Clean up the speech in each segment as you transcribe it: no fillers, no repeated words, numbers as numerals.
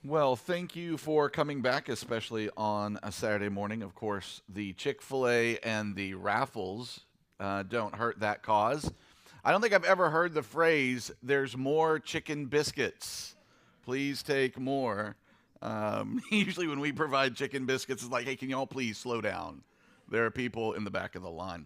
Well, thank you for coming back, especially on a Saturday morning. Of course, the Chick-fil-A and the raffles don't hurt that cause. I don't think I've ever heard the phrase, there's more chicken biscuits. Please take more. Usually, when we provide chicken biscuits, it's like, hey, can y'all please slow down? There are people in the back of the line.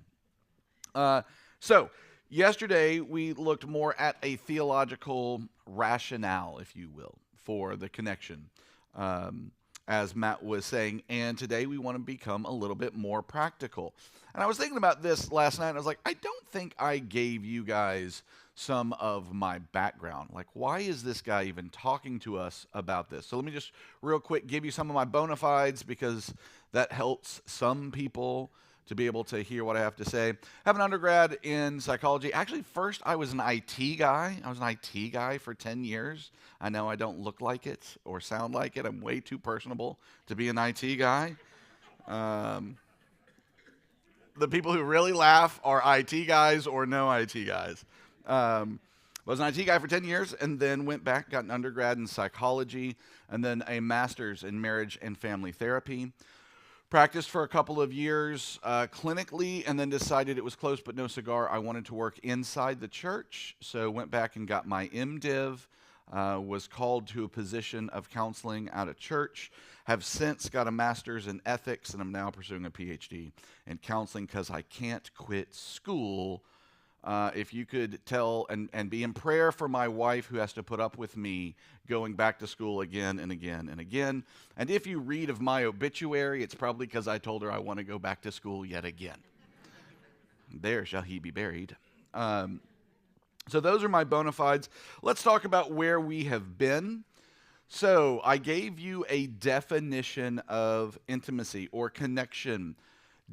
Uh, so, yesterday we looked more at a theological rationale, if you will, for the connection, um, as Matt was saying. And today we want to become a little bit more practical. And I was thinking about this last night, and I was like, I don't think I gave you guys some of my background. Like, why is this guy even talking to us about this? So let me just real quick give you some of my bona fides because that helps some people to be able to hear what I have to say. I have an undergrad in psychology. Actually, first I was an IT guy. I was an IT guy for 10 years. I know I don't look like it or sound like it. I'm way too personable to be an IT guy. Um, the people who really laugh are IT guys or no IT guys. Was an IT guy for 10 years and then went back, got an undergrad in psychology, and then a master's in marriage and family therapy. Practiced for a couple of years clinically and then decided it was close but no cigar. I wanted to work inside the church, so went back and got my MDiv. Was called to a position of counseling out of church. Have since got a master's in ethics and I'm now pursuing a PhD in counseling because I can't quit school. If you could tell and be in prayer for my wife who has to put up with me going back to school again and again and again. And if you read of my obituary, it's probably because I told her I want to go back to school yet again. There shall he be buried. So those are my bona fides. Let's talk about where we have been. So I gave you a definition of intimacy or connection.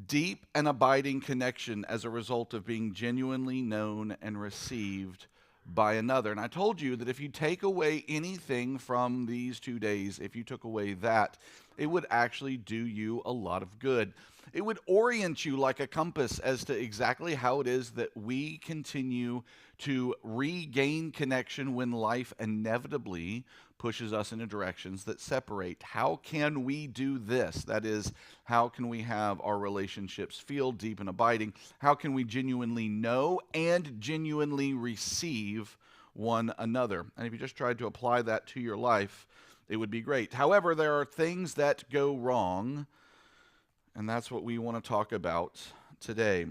Deep and abiding connection as a result of being genuinely known and received by another. And I told you that if you take away anything from these 2 days, if you took away that, it would actually do you a lot of good. It would orient you like a compass as to exactly how it is that we continue to regain connection when life inevitably pushes us into directions that separate. How can we do this? That is, how can we have our relationships feel deep and abiding? How can we genuinely know and genuinely receive one another? And if you just tried to apply that to your life, it would be great. However, there are things that go wrong, and that's what we want to talk about today.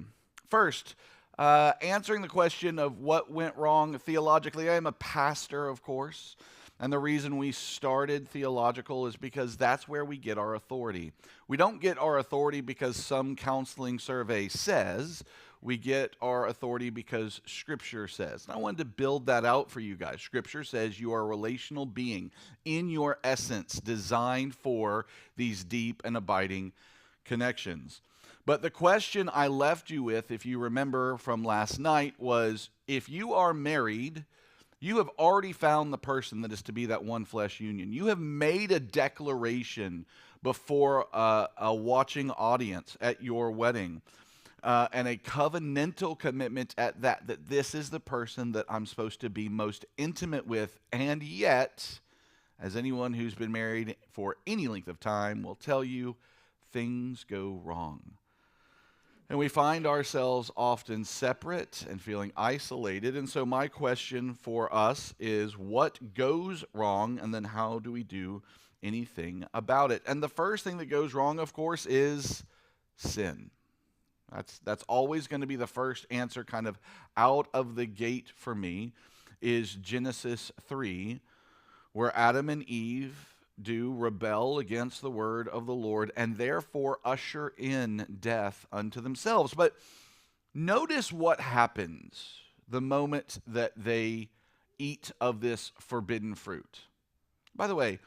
First, answering the question of what went wrong theologically. I am a pastor, of course. And the reason we started theological is because that's where we get our authority. We don't get our authority because some counseling survey says. We get our authority because Scripture says. And I wanted to build that out for you guys. Scripture says you are a relational being in your essence, designed for these deep and abiding connections. But the question I left you with, if you remember from last night, was if you are married, you have already found the person that is to be that one flesh union. You have made a declaration before a watching audience at your wedding, and a covenantal commitment at that, that this is the person that I'm supposed to be most intimate with. And yet, as anyone who's been married for any length of time will tell you, things go wrong. And we find ourselves often separate and feeling isolated. And so my question for us is, what goes wrong, and then how do we do anything about it? And the first thing that goes wrong, of course, is sin. That's always going to be the first answer kind of out of the gate for me, is Genesis 3, where Adam and Eve do rebel against the word of the Lord and therefore usher in death unto themselves. But notice what happens the moment that they eat of this forbidden fruit. By the way,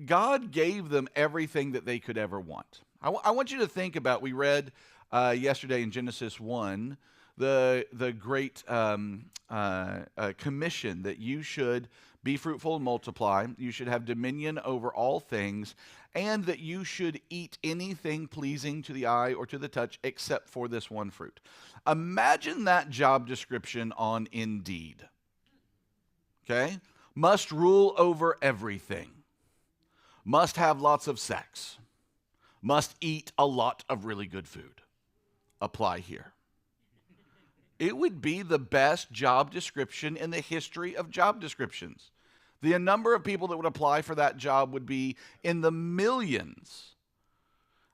God gave them everything that they could ever want. I want you to think about, we read yesterday in Genesis 1, the great commission that you should be fruitful and multiply, you should have dominion over all things, and that you should eat anything pleasing to the eye or to the touch except for this one fruit. Imagine that job description on Indeed. Okay? Must rule over everything. must have lots of sex, must eat a lot of really good food. Apply here. It would be the best job description in the history of job descriptions. The number of people that would apply for that job would be in the millions.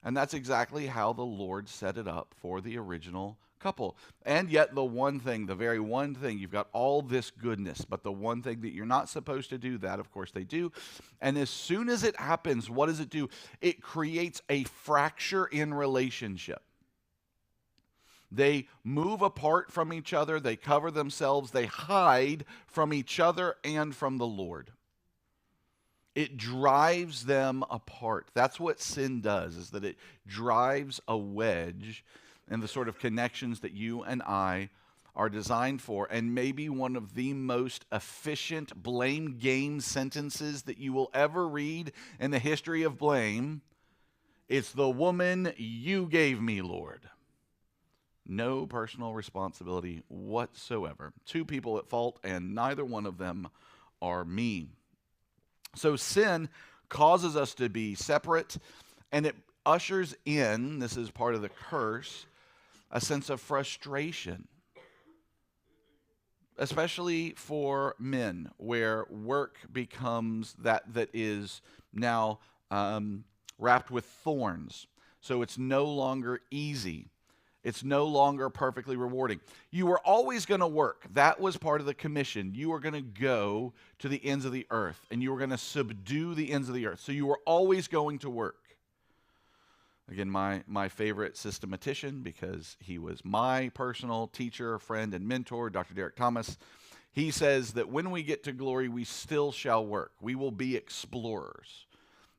And that's exactly how the Lord set it up for the original couple. And yet the one thing, the very one thing, you've got all this goodness, but the one thing that you're not supposed to do, that of course they do. And as soon as it happens, what does it do? It creates a fracture in relationship. They move apart from each other, they cover themselves, they hide from each other and from the Lord. It drives them apart. That's what sin does, is that it drives a wedge in the sort of connections that you and I are designed for. And maybe one of the most efficient blame game sentences that you will ever read in the history of blame, it's the woman you gave me, Lord. No personal responsibility whatsoever. Two people at fault, and neither one of them are me. So sin causes us to be separate, and it ushers in, this is part of the curse, a sense of frustration. Especially for men, where work becomes that is now wrapped with thorns. So it's no longer easy. It's no longer perfectly rewarding. You were always going to work. That was part of the commission. You were going to go to the ends of the earth, and you were going to subdue the ends of the earth. So you were always going to work. Again, my favorite systematician, because he was my personal teacher, friend, and mentor, Dr. Derek Thomas, he says that when we get to glory, we still shall work. We will be explorers.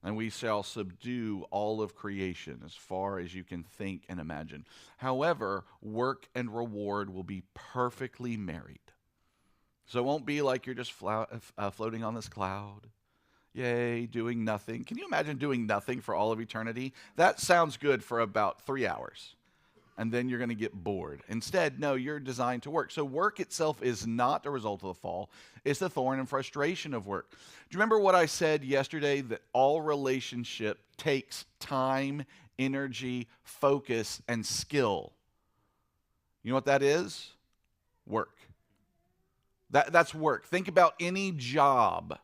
And we shall subdue all of creation as far as you can think and imagine. However, work and reward will be perfectly married. So it won't be like you're just floating on this cloud. Yay, doing nothing. Can you imagine doing nothing for all of eternity? That sounds good for about 3 hours. And then you're going to get bored. Instead, no, you're designed to work. So work itself is not a result of the fall. It's the thorn and frustration of work. Do you remember what I said yesterday? That all relationship takes time, energy, focus, and skill. You know what that is? Work. That's work. Think about any job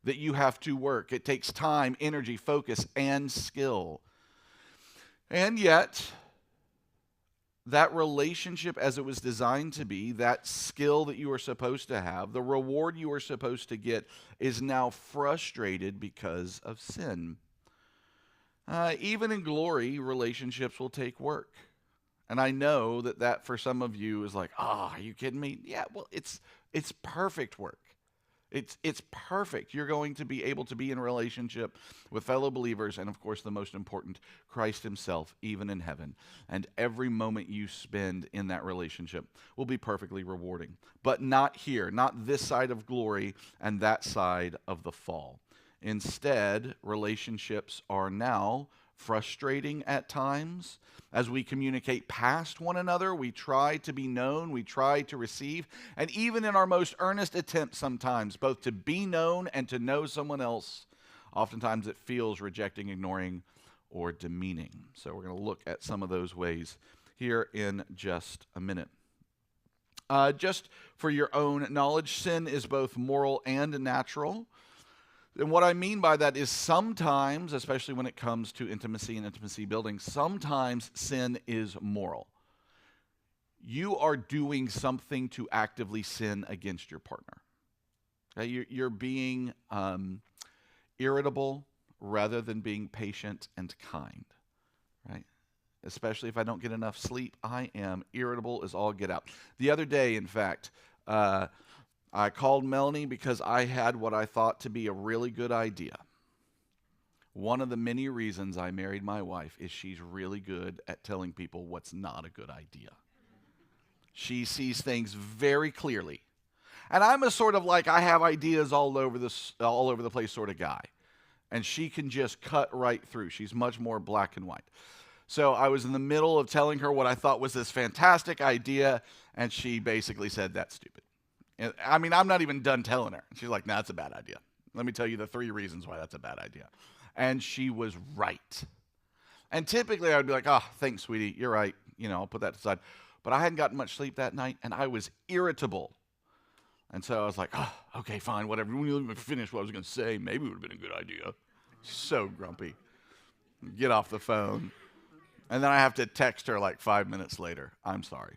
that you have to work. It takes time, energy, focus, and skill. And yet, that relationship as it was designed to be, that skill that you were supposed to have, the reward you were supposed to get, is now frustrated because of sin. Even in glory, relationships will take work. And I know that for some of you is like, are you kidding me? Yeah, well, it's perfect work. It's perfect. You're going to be able to be in a relationship with fellow believers, and of course the most important, Christ himself, even in heaven. And every moment you spend in that relationship will be perfectly rewarding. But not here, not this side of glory and that side of the fall. Instead, relationships are now frustrating at times. As we communicate past one another, we try to be known, we try to receive, and even in our most earnest attempts sometimes, both to be known and to know someone else, oftentimes it feels rejecting, ignoring, or demeaning. So we're going to look at some of those ways here in just a minute. Just for your own knowledge, sin is both moral and natural. And what I mean by that is sometimes, especially when it comes to intimacy and intimacy building, sometimes sin is moral. You are doing something to actively sin against your partner. Okay? You're being irritable rather than being patient and kind, right? Especially if I don't get enough sleep, I am irritable as all get out. The other day, in fact, I called Melanie because I had what I thought to be a really good idea. One of the many reasons I married my wife is she's really good at telling people what's not a good idea. She sees things very clearly. And I'm a sort of like I have ideas all over the place sort of guy. And she can just cut right through. She's much more black and white. So I was in the middle of telling her what I thought was this fantastic idea, and she basically said, "That's stupid." I mean, I'm not even done telling her. She's like, "No, that's a bad idea." Let me tell you the 3 reasons why that's a bad idea. And she was right. And typically I would be like, oh, thanks, sweetie. You're right. I'll put that aside. But I hadn't gotten much sleep that night, and I was irritable. And so I was like, oh, okay, fine, whatever. When you let me finish what I was going to say, maybe it would have been a good idea. So grumpy. Get off the phone. And then I have to text her like 5 minutes later. I'm sorry.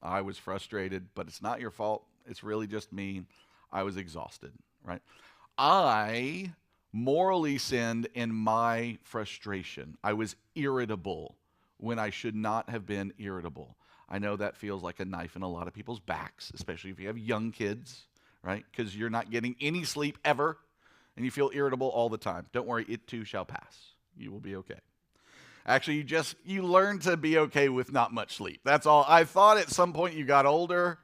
I was frustrated, but it's not your fault. It's really just me. I was exhausted, right? I morally sinned in my frustration. I was irritable when I should not have been irritable. I know that feels like a knife in a lot of people's backs, especially if you have young kids, right? Because you're not getting any sleep ever, and you feel irritable all the time. Don't worry, it too shall pass. You will be okay. Actually, you learn to be okay with not much sleep. That's all. I thought at some point you got older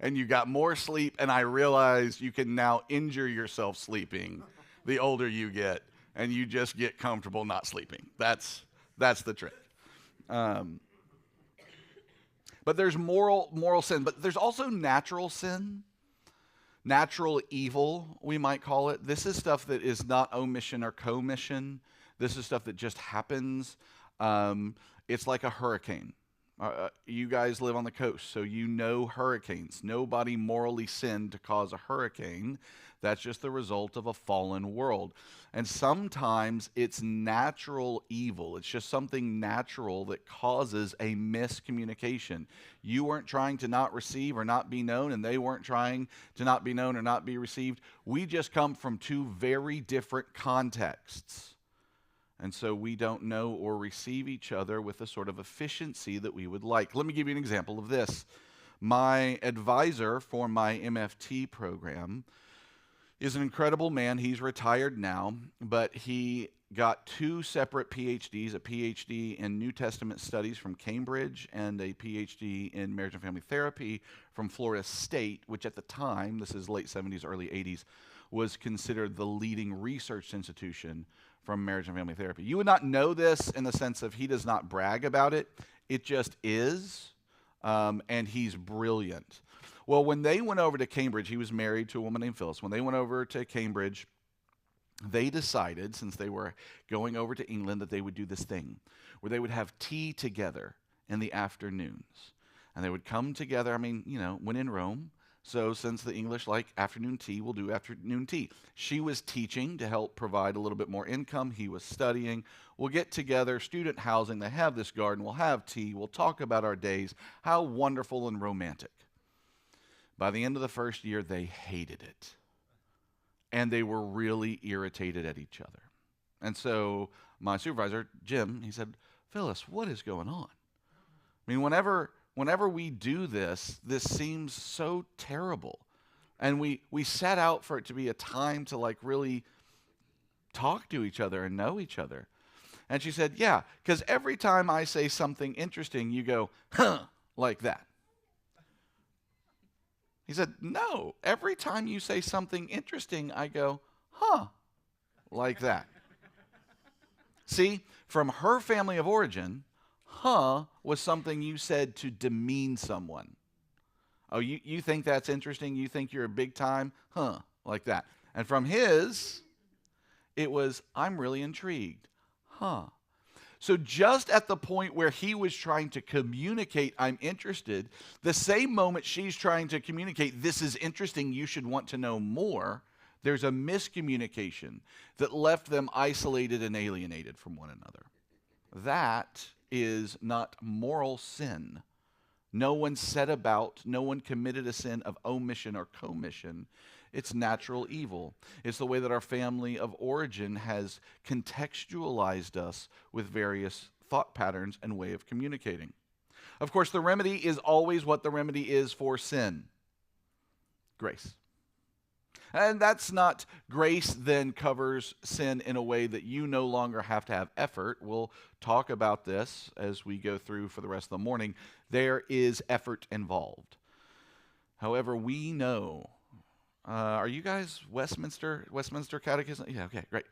and you got more sleep, and I realized you can now injure yourself sleeping the older you get, and you just get comfortable not sleeping. That's the trick. But there's moral sin, but there's also natural sin, natural evil, we might call it. This is stuff that is not omission or commission. This is stuff that just happens. It's like a hurricane. You guys live on the coast, so you know hurricanes. Nobody morally sinned to cause a hurricane. That's just the result of a fallen world. And sometimes it's natural evil. It's just something natural that causes a miscommunication. You weren't trying to not receive or not be known, and they weren't trying to not be known or not be received. We just come from 2 very different contexts. And so we don't know or receive each other with the sort of efficiency that we would like. Let me give you an example of this. My advisor for my MFT program is an incredible man. He's retired now, but he got 2 separate PhDs, a PhD in New Testament studies from Cambridge and a PhD in marriage and family therapy from Florida State, which at the time, this is late 70s, early 80s, was considered the leading research institution from marriage and family therapy. You would not know this in the sense of he does not brag about it. It just is, and he's brilliant. Well, when they went over to Cambridge, he was married to a woman named Phyllis. When they went over to Cambridge, they decided, since they were going over to England, that they would do this thing where they would have tea together in the afternoons. And they would come together, when in Rome. So since the English like afternoon tea, we'll do afternoon tea. She was teaching to help provide a little bit more income. He was studying. We'll get together, student housing. They have this garden. We'll have tea. We'll talk about our days. How wonderful and romantic. By the end of the first year, they hated it. And they were really irritated at each other. And so my supervisor, Jim, he said, Phyllis, what is going on? Whenever we do this seems so terrible. And we set out for it to be a time to really talk to each other and know each other. And she said, yeah, because every time I say something interesting, you go, huh, like that. He said, no, every time you say something interesting, I go, huh, like that. See, from her family of origin, huh was something you said to demean someone. Oh, you think that's interesting? You think you're a big time? Huh, like that. And from his, it was, I'm really intrigued. Huh. So just at the point where he was trying to communicate, I'm interested, the same moment she's trying to communicate, this is interesting, you should want to know more, there's a miscommunication that left them isolated and alienated from one another. That is not moral sin. No one set about, no one committed a sin of omission or commission. It's natural evil. It's the way that our family of origin has contextualized us with various thought patterns and way of communicating. Of course, the remedy is always what the remedy is for sin. Grace. And that's not grace then covers sin in a way that you no longer have to have effort. We'll talk about this as we go through for the rest of the morning. There is effort involved. However, we know, are you guys Westminster Catechism? Yeah, okay, great.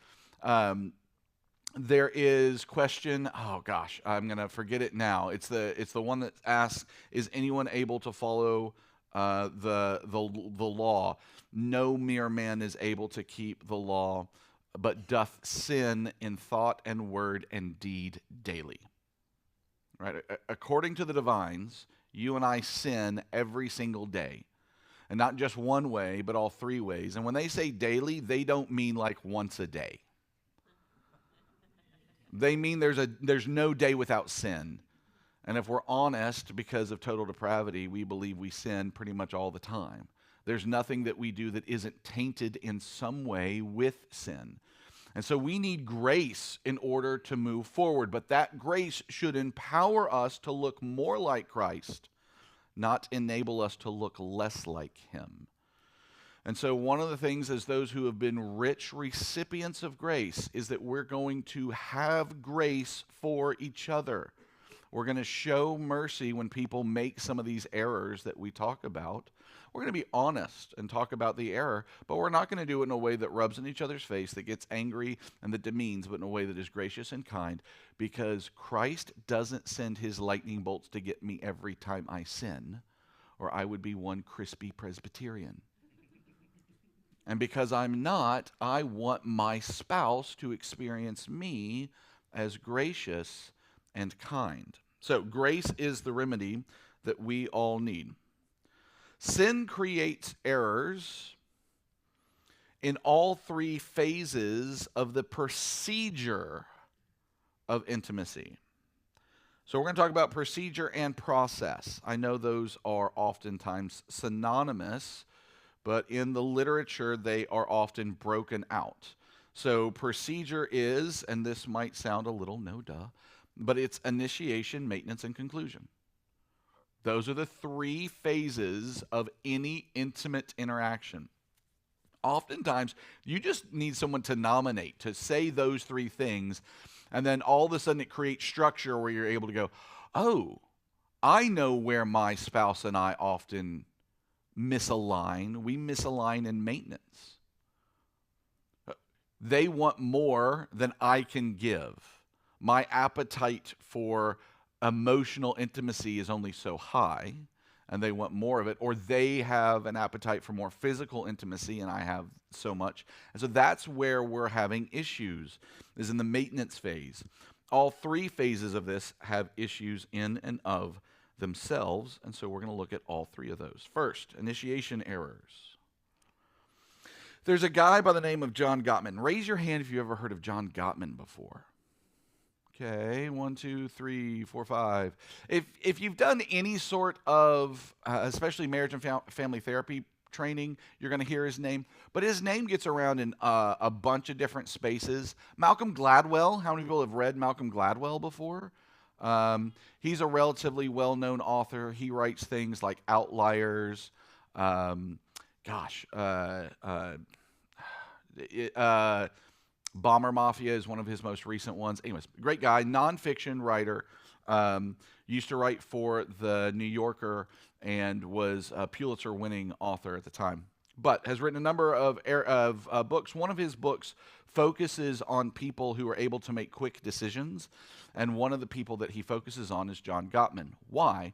There is question, oh gosh, I'm going to forget it now. It's the one that asks, is anyone able to follow the law. No mere man is able to keep the law, but doth sin in thought and word and deed daily. Right? According to the divines, you and I sin every single day. And not just one way, but all three ways. And when they say daily, they don't mean like once a day. They mean there's no day without sin. And if we're honest, because of total depravity, we believe we sin pretty much all the time. There's nothing that we do that isn't tainted in some way with sin. And so we need grace in order to move forward. But that grace should empower us to look more like Christ, not enable us to look less like him. And so one of the things as those who have been rich recipients of grace is that we're going to have grace for each other. We're going to show mercy when people make some of these errors that we talk about. We're going to be honest and talk about the error, but we're not going to do it in a way that rubs in each other's face, that gets angry and that demeans, but in a way that is gracious and kind, because Christ doesn't send his lightning bolts to get me every time I sin, or I would be one crispy Presbyterian. And because I'm not, I want my spouse to experience me as gracious and kind. So grace is the remedy that we all need. Sin creates errors in all three phases of the procedure of intimacy. So we're going to talk about procedure and process. I know those are oftentimes synonymous, but in the literature they are often broken out. So procedure is, and this might sound a little no duh, but it's initiation, maintenance, and conclusion. Those are the three phases of any intimate interaction. Oftentimes, you just need someone to nominate, to say those three things, and then all of a sudden it creates structure where you're able to go, oh, I know where my spouse and I often misalign. We misalign in maintenance. They want more than I can give. My appetite for emotional intimacy is only so high, and they want more of it, or they have an appetite for more physical intimacy, and I have so much. And so that's where we're having issues, is in the maintenance phase. All three phases of this have issues in and of themselves, and so we're going to look at all three of those. First, initiation errors. There's a guy by the name of John Gottman. Raise your hand if you've ever heard of John Gottman before. Okay, 1, 2, 3, 4, 5. If you've done any sort of, especially marriage and family therapy training, you're going to hear his name. But his name gets around in a bunch of different spaces. Malcolm Gladwell. How many people have read Malcolm Gladwell before? He's a relatively well-known author. He writes things like Outliers. Bomber Mafia is one of his most recent ones. Anyways, great guy, nonfiction writer. Used to write for the New Yorker and was a Pulitzer-winning author at the time. But has written a number of books. One of his books focuses on people who are able to make quick decisions. And one of the people that he focuses on is John Gottman. Why?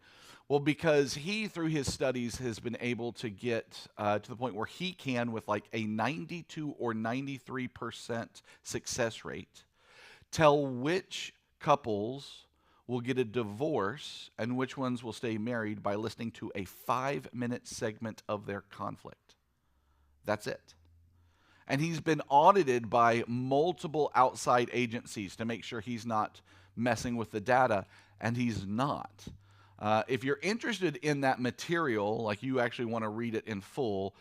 Well, because he, through his studies, has been able to get to the point where he can, with like a 92 or 93% success rate, tell which couples will get a divorce and which ones will stay married by listening to a 5-minute segment of their conflict. That's it. And he's been audited by multiple outside agencies to make sure he's not messing with the data, and he's not. If you're interested in that material, like you actually want to read it in full,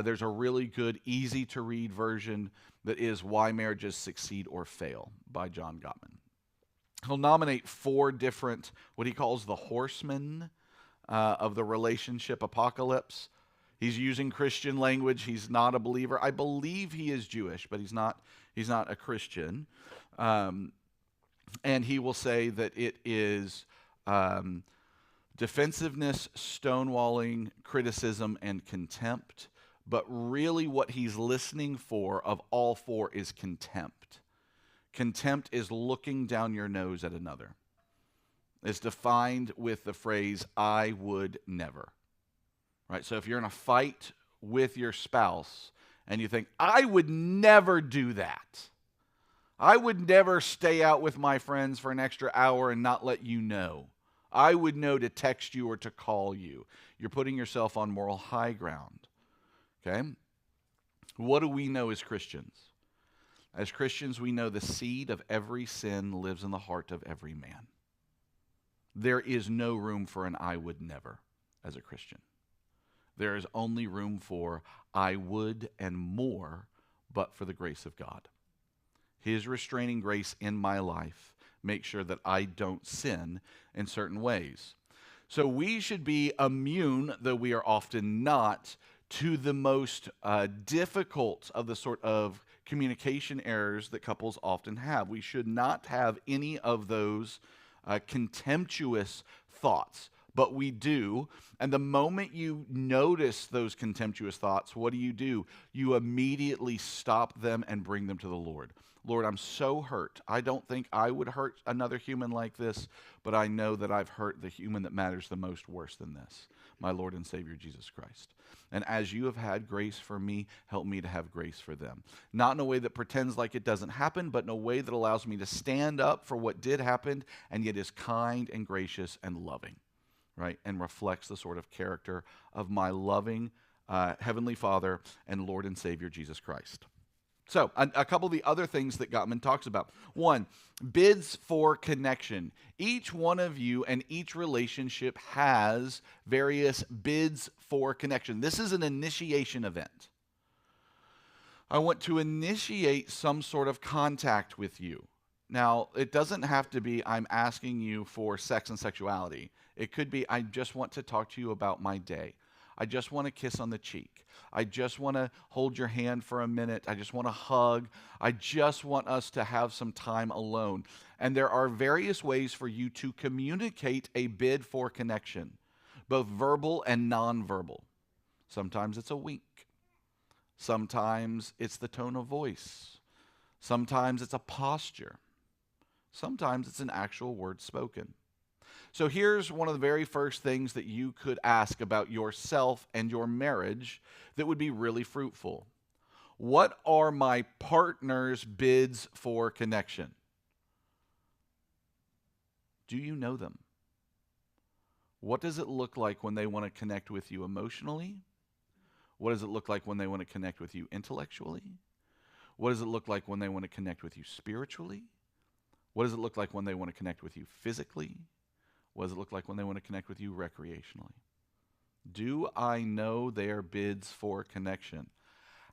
there's a really good, easy-to-read version that is Why Marriages Succeed or Fail by John Gottman. He'll nominate 4 different, what he calls the horsemen of the relationship apocalypse. He's using Christian language. He's not a believer. I believe he is Jewish, but he's not a Christian. And he will say that it is defensiveness, stonewalling, criticism, and contempt. But really what he's listening for of all 4 is contempt. Contempt is looking down your nose at another. It's defined with the phrase, I would never. right? So if you're in a fight with your spouse and you think, I would never do that. I would never stay out with my friends for an extra hour and not let you know. I would know to text you or to call you. You're putting yourself on moral high ground. Okay? What do we know as Christians? As Christians, we know the seed of every sin lives in the heart of every man. There is no room for an I would never as a Christian. There is only room for I would and more, but for the grace of God. His restraining grace in my life makes sure that I don't sin in certain ways. So we should be immune, though we are often not, to the most difficult of the sort of communication errors that couples often have. We should not have any of those contemptuous thoughts, but we do. And the moment you notice those contemptuous thoughts, what do? You immediately stop them and bring them to the Lord. Lord, I'm so hurt. I don't think I would hurt another human like this, but I know that I've hurt the human that matters the most worse than this, my Lord and Savior Jesus Christ. And as you have had grace for me, help me to have grace for them. Not in a way that pretends like it doesn't happen, but in a way that allows me to stand up for what did happen and yet is kind and gracious and loving, right? And reflects the sort of character of my loving Heavenly Father and Lord and Savior Jesus Christ. So, a couple of the other things that Gottman talks about. One, bids for connection. Each one of you and each relationship has various bids for connection. This is an initiation event. I want to initiate some sort of contact with you. Now, it doesn't have to be I'm asking you for sex and sexuality. It could be I just want to talk to you about my day. I just want a kiss on the cheek. I just want to hold your hand for a minute. I just want a hug. I just want us to have some time alone. And there are various ways for you to communicate a bid for connection, both verbal and nonverbal. Sometimes it's a wink. Sometimes it's the tone of voice. Sometimes it's a posture. Sometimes it's an actual word spoken. So here's one of the very first things that you could ask about yourself and your marriage that would be really fruitful. What are my partner's bids for connection? Do you know them? What does it look like when they want to connect with you emotionally? What does it look like when they want to connect with you intellectually? What does it look like when they want to connect with you spiritually? What does it look like when they want to connect with you physically? What does it look like when they want to connect with you recreationally? Do I know their bids for connection?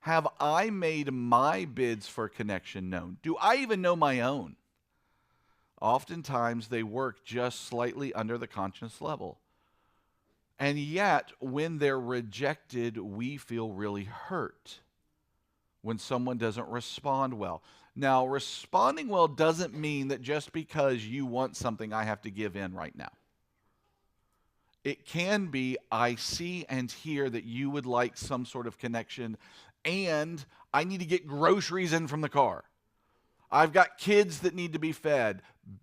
Have I made my bids for connection known? Do I even know my own? Oftentimes they work just slightly under the conscious level. And yet, when they're rejected, we feel really hurt when someone doesn't respond well. Now, responding well doesn't mean that just because you want something, I have to give in right now. It can be, I see and hear that you would like some sort of connection, and I need to get groceries in from the car. I've got kids that need to be fed,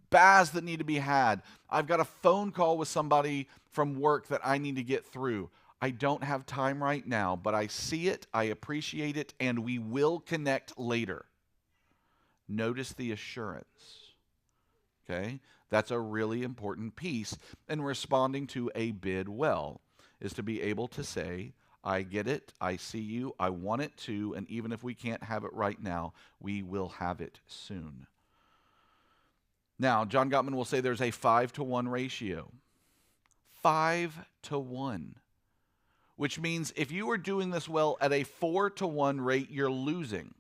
baths that need to be had. I've got a phone call with somebody from work that I need to get through. I don't have time right now, but I see it, I appreciate it, and we will connect later. Notice the assurance, okay? That's a really important piece in responding to a bid well, is to be able to say, I get it, I see you, I want it too, and even if we can't have it right now, we will have it soon. Now, John Gottman will say there's a 5-to-1 ratio. 5-to-1. Which means if you are doing this well at a 4-to-1 rate, you're losing.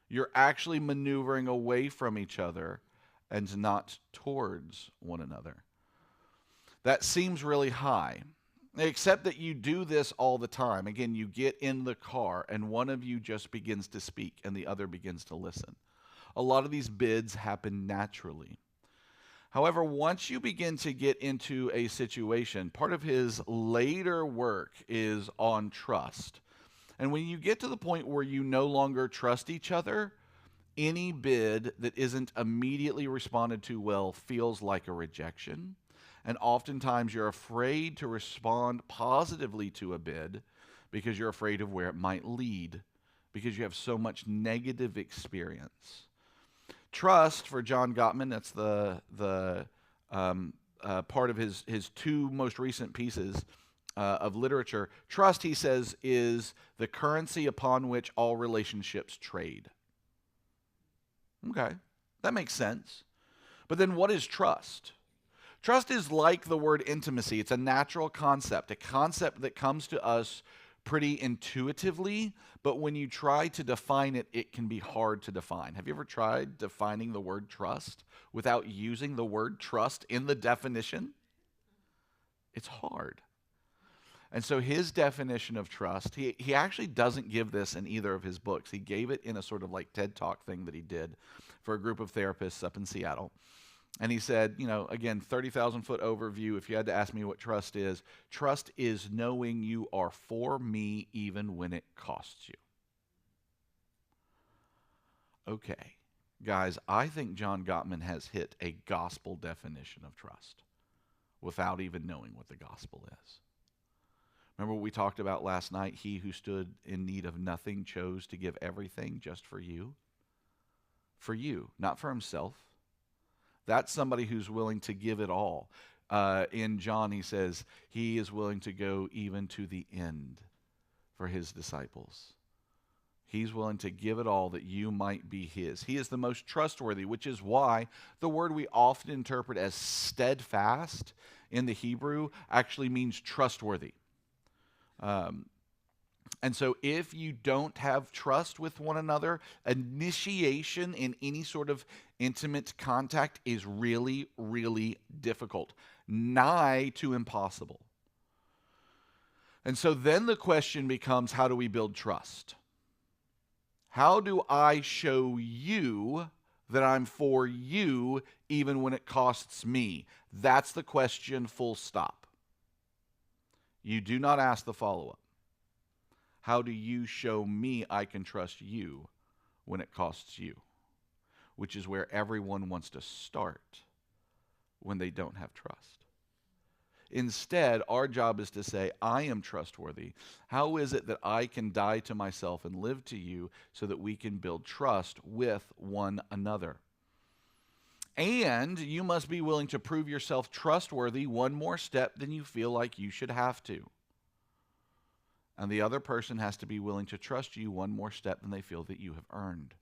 You're actually maneuvering away from each other and not towards one another. That seems really high, except that you do this all the time. Again, you get in the car and one of you just begins to speak and the other begins to listen. A lot of these bids happen naturally. However, once you begin to get into a situation, part of his later work is on trust. And when you get to the point where you no longer trust each other, any bid that isn't immediately responded to well feels like a rejection. And oftentimes you're afraid to respond positively to a bid because you're afraid of where it might lead, because you have so much negative experience. Trust, for John Gottman, that's the part of his two most recent pieces of literature. Trust, he says, is the currency upon which all relationships trade. Okay, that makes sense. But then what is trust? Trust is like the word intimacy. It's a natural concept, a concept that comes to us pretty intuitively, but when you try to define it, it can be hard to define. Have you ever tried defining the word trust without using the word trust in the definition? It's hard. And so his definition of trust, he actually doesn't give this in either of his books. He gave it in a sort of like TED Talk thing that he did for a group of therapists up in Seattle. And he said, again, 30,000-foot overview, if you had to ask me what trust is knowing you are for me even when it costs you. Okay, guys, I think John Gottman has hit a gospel definition of trust without even knowing what the gospel is. Remember what we talked about last night? He who stood in need of nothing chose to give everything just for you. For you, not for himself. That's somebody who's willing to give it all. In John, he says he is willing to go even to the end for his disciples. He's willing to give it all that you might be his. He is the most trustworthy, which is why the word we often interpret as steadfast in the Hebrew actually means trustworthy. And so if you don't have trust with one another, initiation in any sort of intimate contact is really, really difficult, nigh to impossible. And so then the question becomes, how do we build trust? How do I show you that I'm for you even when it costs me? That's the question, full stop. You do not ask the follow-up. How do you show me I can trust you when it costs you? Which is where everyone wants to start when they don't have trust. Instead, our job is to say, I am trustworthy. How is it that I can die to myself and live to you so that we can build trust with one another? And you must be willing to prove yourself trustworthy one more step than you feel like you should have to. And the other person has to be willing to trust you one more step than they feel that you have earned.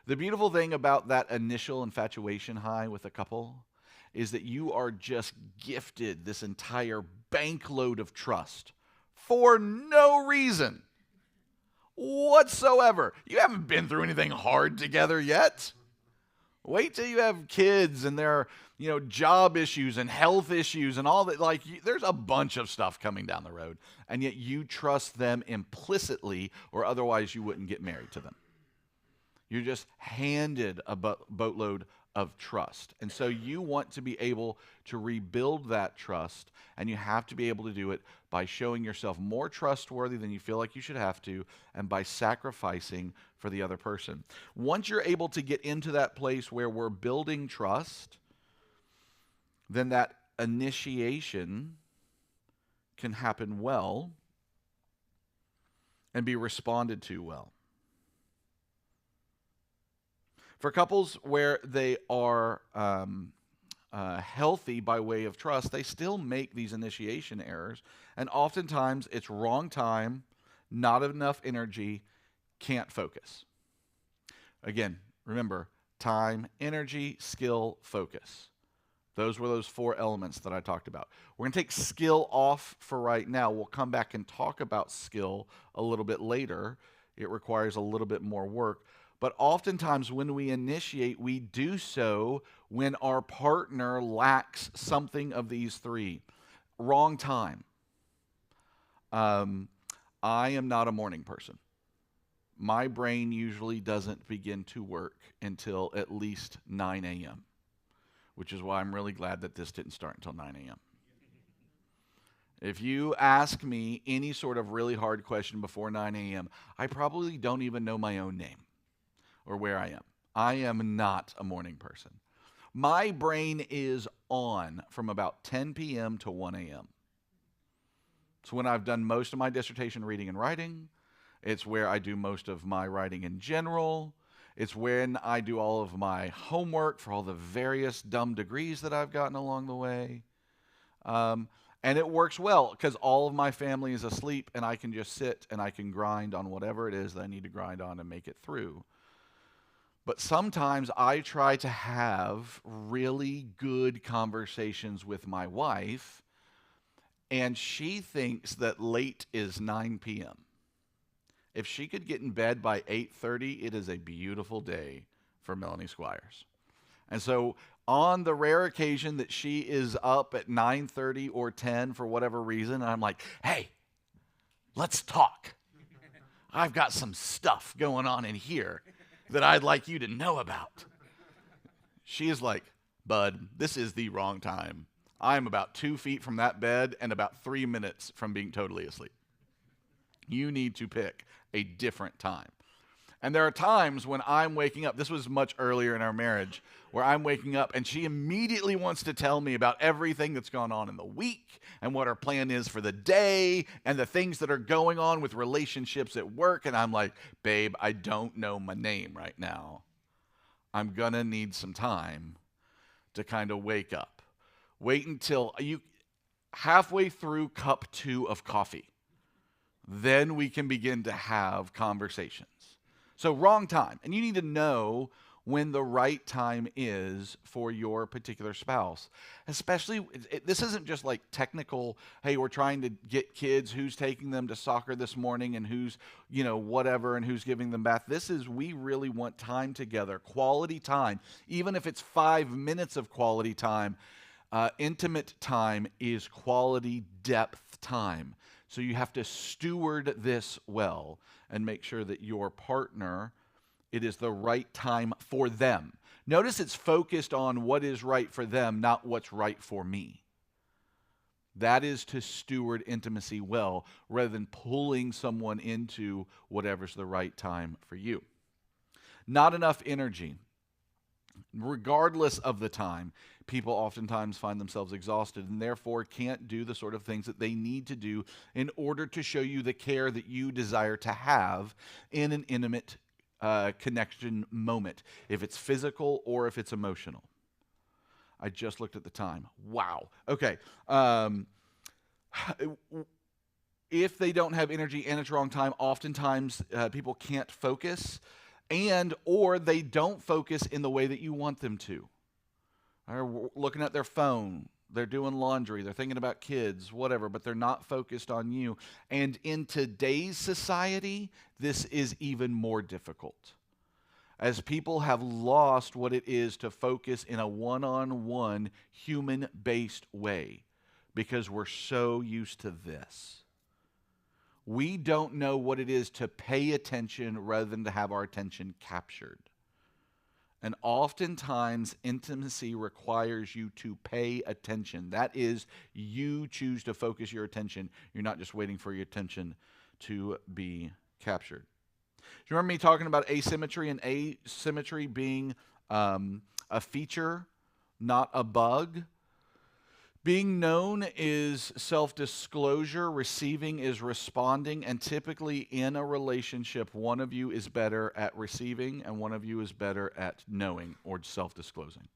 The beautiful thing about that initial infatuation high with a couple is that you are just gifted this entire bankload of trust for no reason whatsoever. You haven't been through anything hard together yet. Wait till you have kids and their, job issues and health issues and all that. There's a bunch of stuff coming down the road, and yet you trust them implicitly, or otherwise you wouldn't get married to them. You're just handed a boatload of trust. And so you want to be able to rebuild that trust, and you have to be able to do it by showing yourself more trustworthy than you feel like you should have to, and by sacrificing for the other person. Once you're able to get into that place where we're building trust, then that initiation can happen well and be responded to well. For couples where they are healthy by way of trust, they still make these initiation errors. And oftentimes it's wrong time, not enough energy, can't focus. Again, remember, time, energy, skill, focus. Those were those four elements that I talked about. We're going to take skill off for right now. We'll come back and talk about skill a little bit later. It requires a little bit more work. But oftentimes when we initiate, we do so when our partner lacks something of these three. Wrong time. I am not a morning person. My brain usually doesn't begin to work until at least 9 a.m., which is why I'm really glad that this didn't start until 9 a.m. If you ask me any sort of really hard question before 9 a.m., I probably don't even know my own name or where I am. I am not a morning person. My brain is on from about 10 p.m. to 1 a.m. It's when I've done most of my dissertation reading and writing. It's where I do most of my writing in general. It's when I do all of my homework for all the various dumb degrees that I've gotten along the way. And it works well because all of my family is asleep and I can just sit and I can grind on whatever it is that I need to grind on and make it through. But sometimes I try to have really good conversations with my wife, and she thinks that late is 9 p.m. If she could get in bed by 8:30, it is a beautiful day for Melanie Squires. And so on the rare occasion that she is up at 9:30 or 10 for whatever reason, I'm like, hey, let's talk. I've got some stuff going on in here that I'd like you to know about. She is like, bud, this is the wrong time. I'm about 2 feet from that bed and about 3 minutes from being totally asleep. You need to pick a different time. And there are times when I'm waking up, this was much earlier in our marriage, where I'm waking up and she immediately wants to tell me about everything that's gone on in the week and what our plan is for the day and the things that are going on with relationships at work. And I'm like, babe, I don't know my name right now. I'm going to need some time to kind of wake up. Wait until you halfway through cup 2 of coffee. Then we can begin to have conversations. So wrong time. And you need to know when the right time is for your particular spouse. Especially, this isn't just like technical, hey, we're trying to get kids, who's taking them to soccer this morning and who's, whatever, and who's giving them bath. This is, we really want time together, quality time. Even if it's 5 minutes of quality time, intimate time is quality depth time. So you have to steward this well and make sure that your partner, it is the right time for them. Notice it's focused on what is right for them, not what's right for me. That is to steward intimacy well, rather than pulling someone into whatever's the right time for you. Not enough energy. Regardless of the time, people oftentimes find themselves exhausted and therefore can't do the sort of things that they need to do in order to show you the care that you desire to have in an intimate connection moment, if it's physical or if it's emotional. I just looked at the time. Wow. Okay. If they don't have energy and it's wrong time, oftentimes people can't focus, or they don't focus in the way that you want them to. They're looking at their phone, they're doing laundry, they're thinking about kids, whatever, but they're not focused on you. And in today's society, this is even more difficult, as people have lost what it is to focus in a one-on-one, human-based way, because we're so used to this. We don't know what it is to pay attention rather than to have our attention captured. And oftentimes, intimacy requires you to pay attention. That is, you choose to focus your attention. You're not just waiting for your attention to be captured. Do you remember me talking about asymmetry and asymmetry being a feature, not a bug? Being known is self-disclosure, receiving is responding, and typically in a relationship, one of you is better at receiving and one of you is better at knowing or self-disclosing.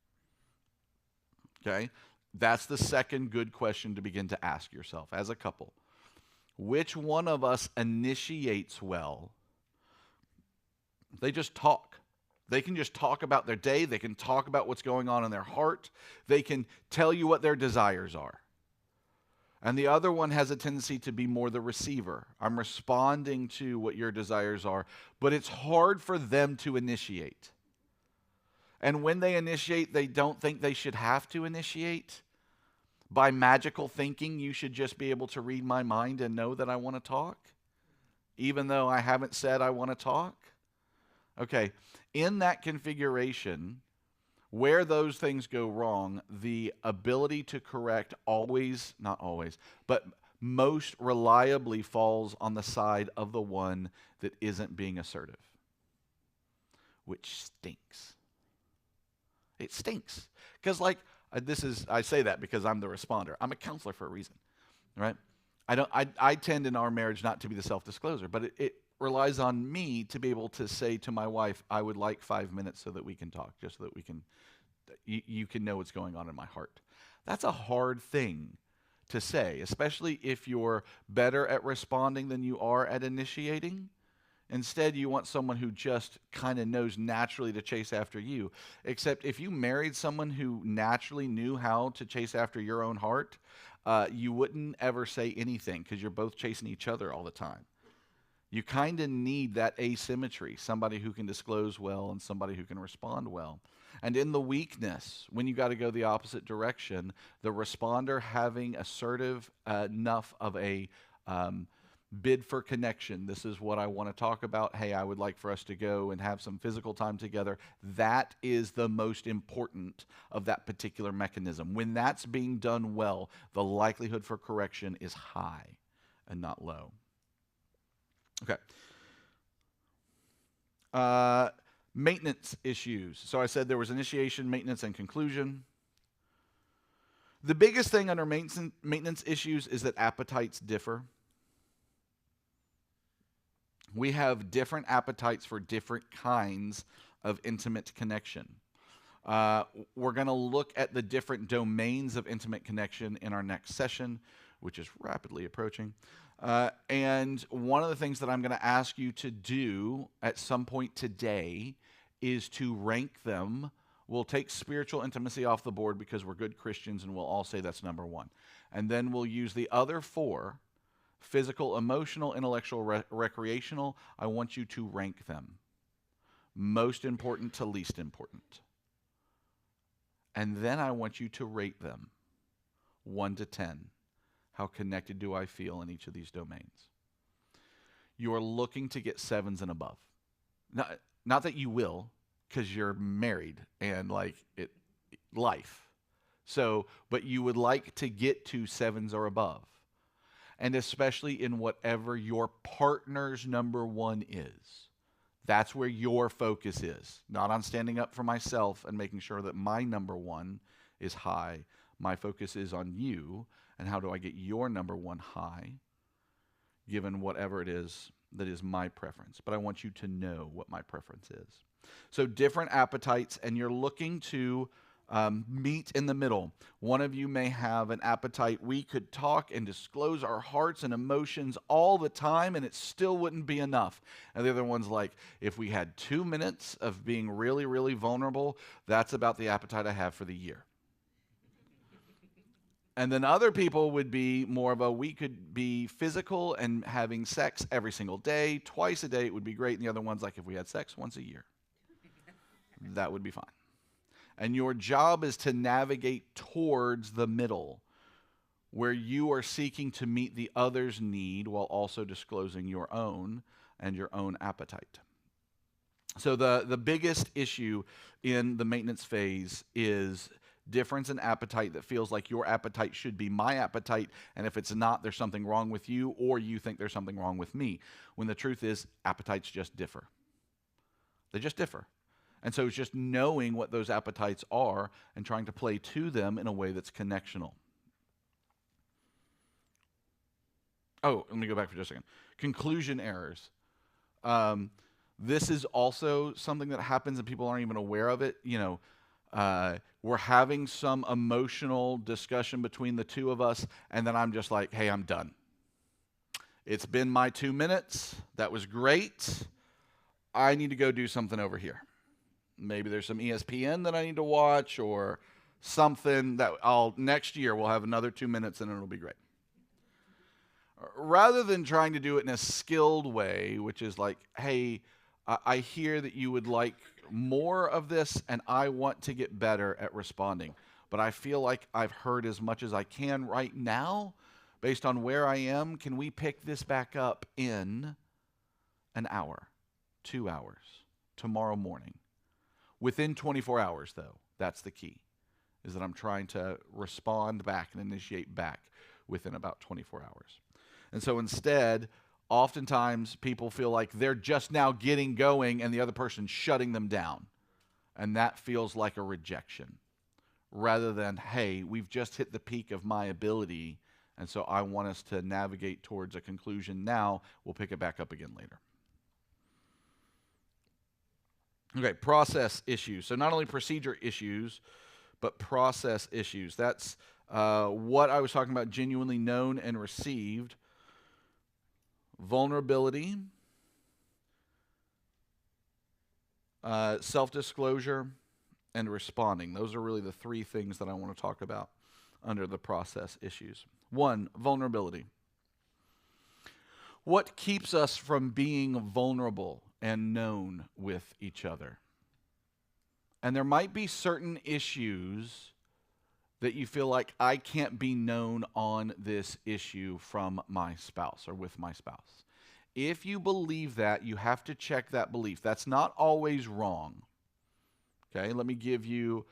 Okay? That's the second good question to begin to ask yourself as a couple. Which one of us initiates well? They just talk. They can just talk about their day. They can talk about what's going on in their heart. They can tell you what their desires are. And the other one has a tendency to be more the receiver. I'm responding to what your desires are, but it's hard for them to initiate. And when they initiate, they don't think they should have to initiate. By magical thinking, you should just be able to read my mind and know that I want to talk, even though I haven't said I want to talk. Okay, in that configuration, where those things go wrong, the ability to correct always, not always, but most reliably falls on the side of the one that isn't being assertive, which stinks. It stinks. Because, I say that because I'm the responder. I'm a counselor for a reason, right? I tend in our marriage not to be the self-discloser, but it relies on me to be able to say to my wife, I would like 5 minutes so that we can talk, just so that you can know what's going on in my heart. That's a hard thing to say, especially if you're better at responding than you are at initiating. Instead, you want someone who just kind of knows naturally to chase after you. Except if you married someone who naturally knew how to chase after your own heart, you wouldn't ever say anything because you're both chasing each other all the time. You kind of need that asymmetry, somebody who can disclose well and somebody who can respond well. And in the weakness, when you got to go the opposite direction, the responder having assertive enough of a bid for connection. This is what I want to talk about. Hey, I would like for us to go and have some physical time together. That is the most important of that particular mechanism. When that's being done well, the likelihood for correction is high and not low. Okay. Maintenance issues. So I said there was initiation, maintenance, and conclusion. The biggest thing under maintenance issues is that appetites differ. We have different appetites for different kinds of intimate connection. We're going to look at the different domains of intimate connection in our next session, which is rapidly approaching. And one of the things that I'm going to ask you to do at some point today is to rank them. We'll take spiritual intimacy off the board because we're good Christians and we'll all say that's number one. And then we'll use the other four: physical, emotional, intellectual, recreational. I want you to rank them. Most important to least important. And then I want you to rate them 1 to 10. How connected do I feel in each of these domains? You are looking to get 7s and above. Not that you will, because you're married and life. So, but you would like to get to 7s or above. And especially in whatever your partner's number one is. That's where your focus is. Not on standing up for myself and making sure that my number one is high. My focus is on you and how do I get your number one high, given whatever it is that is my preference. But I want you to know what my preference is. So different appetites, and you're looking to meet in the middle. One of you may have an appetite. We could talk and disclose our hearts and emotions all the time, and it still wouldn't be enough. And the other one's like, if we had 2 minutes of being really, really vulnerable, that's about the appetite I have for the year. And then other people would be more of we could be physical and having sex every single day, twice a day, it would be great. And the other one's like, if we had sex once a year, that would be fine. And your job is to navigate towards the middle, where you are seeking to meet the other's need while also disclosing your own and your own appetite. So the biggest issue in the maintenance phase is difference in appetite that feels like your appetite should be my appetite, and if it's not, there's something wrong with you, or you think there's something wrong with me, when the truth is appetites just differ. They just differ. And so it's just knowing what those appetites are and trying to play to them in a way that's connectional. Oh, let me go back for just a second. Conclusion errors. This is also something that happens and people aren't even aware of it. We're having some emotional discussion between the two of us, and then I'm just like, hey, I'm done. It's been my 2 minutes. That was great. I need to go do something over here. Maybe there's some ESPN that I need to watch or something that next year we'll have another 2 minutes and it'll be great. Rather than trying to do it in a skilled way, which is like, hey, I hear that you would like more of this and I want to get better at responding, but I feel like I've heard as much as I can right now based on where I am. Can we pick this back up in an hour, 2 hours, tomorrow morning? Within 24 hours, though, that's the key, is that I'm trying to respond back and initiate back within about 24 hours. And so instead, oftentimes people feel like they're just now getting going and the other person's shutting them down. And that feels like a rejection, rather than, hey, we've just hit the peak of my ability, and so I want us to navigate towards a conclusion now. We'll pick it back up again later. Okay, process issues. So not only procedure issues, but process issues. That's what I was talking about, genuinely known and received. Vulnerability, self-disclosure, and responding. Those are really the three things that I want to talk about under the process issues. 1, vulnerability. What keeps us from being vulnerable and known with each other? And there might be certain issues that you feel like I can't be known on this issue from my spouse or with my spouse. If you believe that, you have to check that belief. That's not always wrong. Okay, let me give you